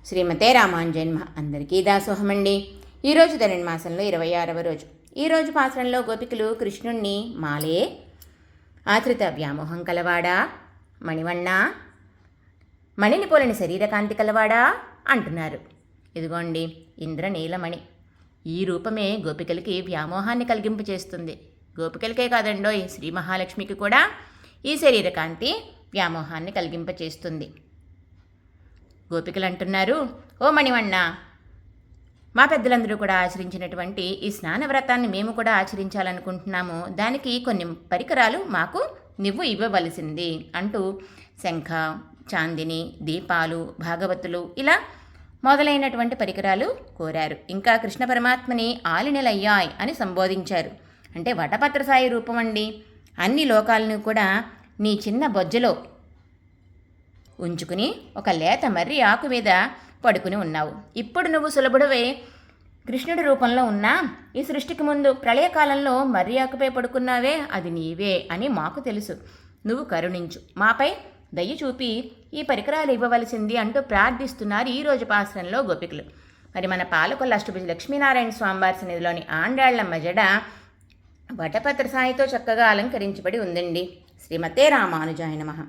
శ్రీమతే రామానుజన్ అందరికీ దాసోహమండి. ఈరోజు ధనుర్మాసంలో 26వ రోజు. ఈరోజు పాసరంలో గోపికలు కృష్ణుణ్ణి మాలే, ఆశ్రిత వ్యామోహం కలవాడా, మణివన్నా, మణిని పోలిన శరీరకాంతి కలవాడా అంటున్నారు. ఇదిగోండి ఇంద్రనీలమణి. ఈ రూపమే గోపికలకి వ్యామోహాన్ని కలిగింపచేస్తుంది. గోపికలకే కాదండోయ్, శ్రీ మహాలక్ష్మికి కూడా ఈ శరీరకాంతి వ్యామోహాన్ని కలిగింపచేస్తుంది. గోపికలు అంటున్నారు, ఓ మణివన్న, మా పెద్దలందరూ కూడా ఆచరించినటువంటి ఈ స్నానవ్రతాన్ని మేము కూడా ఆచరించాలనుకుంటున్నాము. దానికి కొన్ని పరికరాలు మాకు నువ్వు ఇవ్వవలసింది అంటూ శంఖ, చాందిని, దీపాలు, భాగవతులు ఇలా మొదలైనటువంటి పరికరాలు కోరారు. ఇంకా కృష్ణ పరమాత్మని ఆలినెలయ్యాయ్ అని సంబోధించారు. అంటే వటపత్రసాయి రూపం అండి. అన్ని లోకాలను కూడా నీ చిన్న బొజ్జలో ఉంచుకుని ఒక లేత మర్రి ఆకు మీద పడుకుని ఉన్నావు. ఇప్పుడు నువ్వు సులభుడవే కృష్ణుడి రూపంలో ఉన్నా ఈ సృష్టికి ముందు ప్రళయకాలంలో మర్రి ఆకుపై పడుకున్నావే, అది నీవే అని మాకు తెలుసు. నువ్వు కరుణించు, మాపై దయ చూపి ఈ పరికరాలు ఇవ్వవలసింది అంటూ ప్రార్థిస్తున్నారు ఈరోజు పాసరంలో గోపికలు. మరి మన పాలకొల్ల అష్టభుజ లక్ష్మీనారాయణ స్వామివారి సన్నిధిలోని ఆండాళ్లమ్మ జడ వటపత్ర సాయితో చక్కగా అలంకరించబడి ఉందండి. శ్రీమతే రామానుజాయ నమః.